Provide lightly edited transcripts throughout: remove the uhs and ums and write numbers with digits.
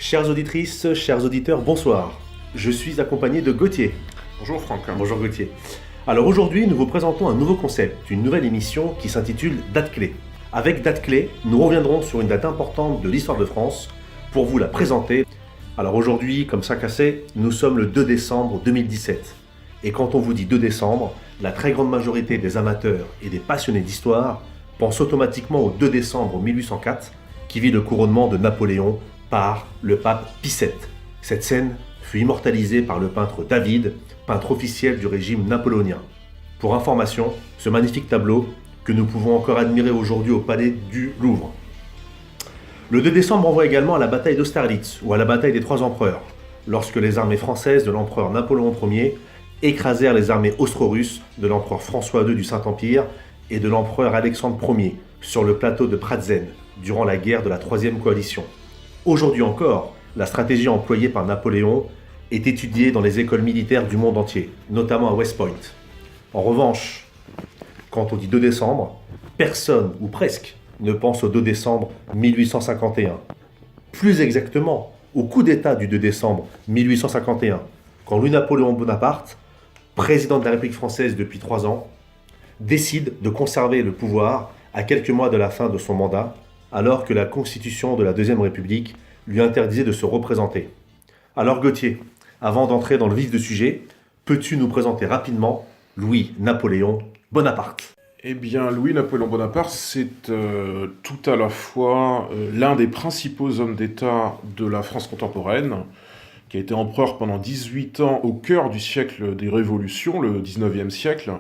Chères auditrices, chers auditeurs, bonsoir. Je suis accompagné de Gauthier. Bonjour Franck. Bonjour Gauthier. Alors aujourd'hui, nous vous présentons un nouveau concept, une nouvelle émission qui s'intitule Date clé. Avec Date clé, nous reviendrons sur une date importante de l'histoire de France pour vous la présenter. Alors aujourd'hui, comme ça cassé, nous sommes le 2 décembre 2017. Et quand on vous dit 2 décembre, la très grande majorité des amateurs et des passionnés d'histoire pense automatiquement au 2 décembre 1804, qui vit le couronnement de Napoléon par le pape Pie VII. Cette scène fut immortalisée par le peintre David, peintre officiel du régime napoléonien. Pour information, ce magnifique tableau que nous pouvons encore admirer aujourd'hui au palais du Louvre. Le 2 décembre renvoie également à la bataille d'Austerlitz ou à la bataille des Trois Empereurs, lorsque les armées françaises de l'empereur Napoléon Ier écrasèrent les armées austro-russes de l'empereur François II du Saint-Empire et de l'empereur Alexandre Ier sur le plateau de Pratzen durant la guerre de la Troisième Coalition. Aujourd'hui encore, la stratégie employée par Napoléon est étudiée dans les écoles militaires du monde entier, notamment à West Point. En revanche, quand on dit 2 décembre, personne, ou presque, ne pense au 2 décembre 1851. Plus exactement, au coup d'État du 2 décembre 1851, quand Louis-Napoléon Bonaparte, président de la République française depuis 3 ans, décide de conserver le pouvoir à quelques mois de la fin de son mandat, alors que la constitution de la Deuxième République lui interdisait de se représenter. Alors Gauthier, avant d'entrer dans le vif du sujet, peux-tu nous présenter rapidement Louis-Napoléon Bonaparte ? Eh bien, Louis-Napoléon Bonaparte, c'est tout à la fois l'un des principaux hommes d'État de la France contemporaine, qui a été empereur pendant 18 ans au cœur du siècle des révolutions, le 19e siècle,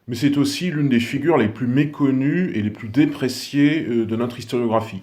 mais c'est aussi l'une des figures les plus méconnues et les plus dépréciées de notre historiographie.